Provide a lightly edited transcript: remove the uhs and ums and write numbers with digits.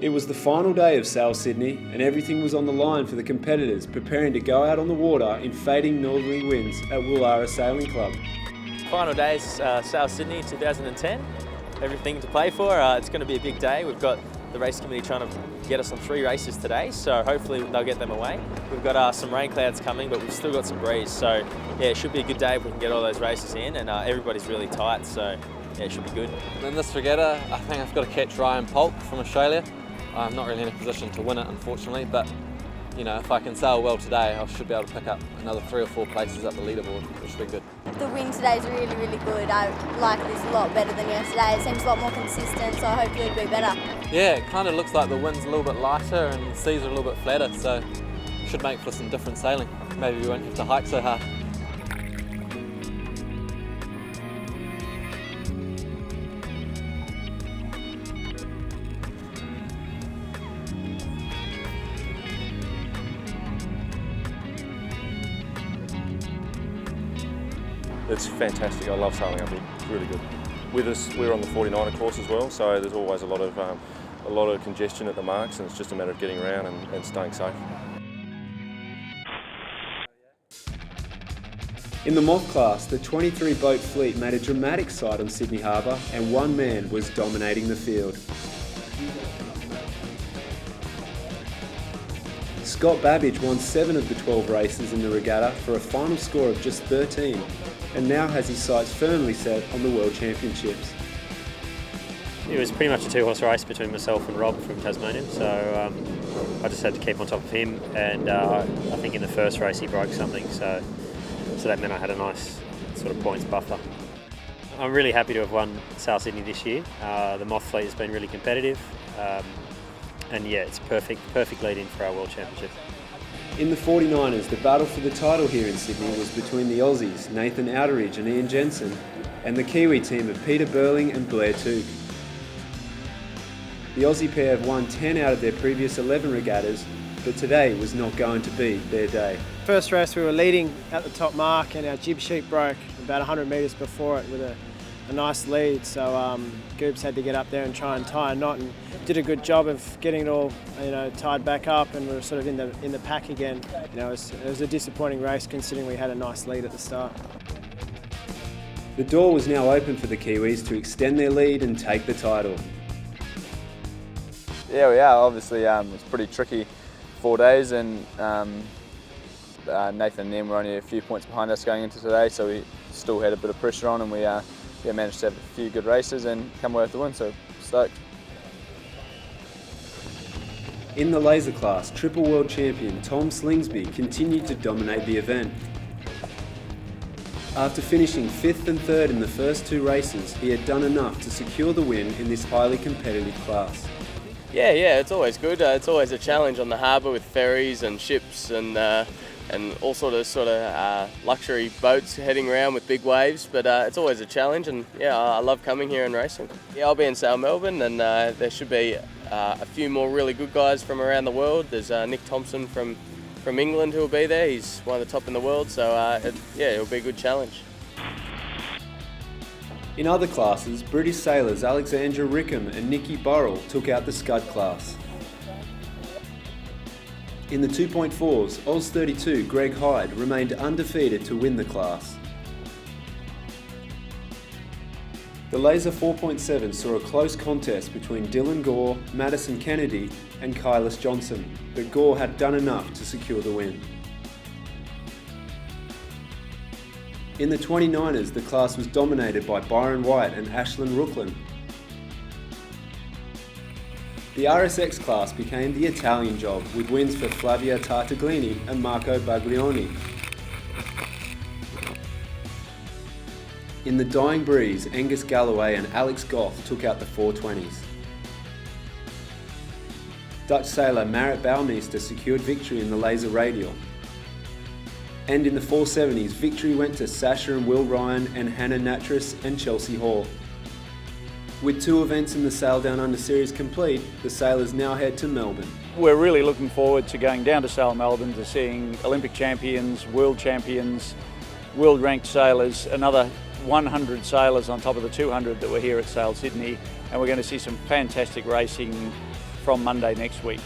It was the final day of Sail Sydney and everything was on the line for the competitors preparing to go out on the water in fading northerly winds at Woollahra Sailing Club. Final day is Sail Sydney 2010. Everything to play for. It's going to be a big day. We've got the race committee trying to get us on 3 races today, so hopefully they'll get them away. We've got some rain clouds coming, but we've still got some breeze, so yeah, it should be a good day if we can get all those races in, and everybody's really tight, so yeah, it should be good. In this regatta, I think I've got to catch Ryan Polk from Australia. I'm not really in a position to win it, unfortunately, but you know, if I can sail well today, I should be able to pick up another 3 or 4 places up the leaderboard, which should be good. The wind today is really, really good. I like this a lot better than yesterday. It seems a lot more consistent, so hopefully it'll be better. Yeah, it kind of looks like the wind's a little bit lighter and the seas are a little bit flatter, so it should make for some different sailing. Maybe we won't have to hike so hard. It's fantastic. I love sailing up here. It's really good. With us, we're on the 49er course as well, so there's always a lot of congestion at the marks, and it's just a matter of getting around and staying safe. In the moth class, the 23 boat fleet made a dramatic sight on Sydney Harbour, and one man was dominating the field. Scott Babbage won 7 of the 12 races in the regatta for a final score of just 13. And now has his sights firmly set on the World Championships. It was pretty much a 2-horse race between myself and Rob from Tasmania, so I just had to keep on top of him, and I think in the first race he broke something, so that meant I had a nice sort of points buffer. I'm really happy to have won Sail Sydney this year. The moth fleet has been really competitive, and yeah, it's perfect lead in for our World Championship. In the 49ers, the battle for the title here in Sydney was between the Aussies, Nathan Outeridge and Ian Jensen, and the Kiwi team of Peter Burling and Blair Took. The Aussie pair have won 10 out of their previous 11 regattas, but today was not going to be their day. First race we were leading at the top mark and our jib sheet broke about 100 metres before it with a nice lead, so Goobs had to get up there and try and tie a knot, and did a good job of getting it all, tied back up, and we were sort of in the pack again. It was a disappointing race considering we had a nice lead at the start. The door was now open for the Kiwis to extend their lead and take the title. Yeah, we are. Obviously, it's pretty tricky 4 days, and Nathan and them were only a few points behind us going into today, so we still had a bit of pressure on, and we managed to have a few good races and come away with the win, so stoked. In the laser class, triple world champion Tom Slingsby continued to dominate the event. After finishing 5th and 3rd in the first 2 races, he had done enough to secure the win in this highly competitive class. Yeah, it's always good. It's always a challenge on the harbour with ferries and ships and all sort of luxury boats heading around with big waves, but it's always a challenge, and yeah, I love coming here and racing. Yeah, I'll be in Sail Melbourne, and there should be a few more really good guys from around the world. There's Nick Thompson from England who will be there. He's one of the top in the world, so it'll be a good challenge. In other classes, British sailors Alexandra Rickham and Nikki Burrell took out the Scud class. In the 2.4s, Oz 32 Greg Hyde remained undefeated to win the class. The Laser 4.7 saw a close contest between Dylan Gore, Madison Kennedy and Kylis Johnson, but Gore had done enough to secure the win. In the 29ers, the class was dominated by Byron White and Ashlyn Rooklin. The RSX class became the Italian job, with wins for Flavia Tartaglini and Marco Baglioni. In the Dying Breeze, Angus Galloway and Alex Goff took out the 420s. Dutch sailor Marit Bouwmeester secured victory in the Laser Radial. And in the 470s, victory went to Sasha and Will Ryan and Hannah Natras and Chelsea Hall. With 2 events in the Sail Down Under series complete, the sailors now head to Melbourne. We're really looking forward to going down to Sail Melbourne to seeing Olympic champions, world ranked sailors, another 100 sailors on top of the 200 that were here at Sail Sydney, and we're going to see some fantastic racing from Monday next week.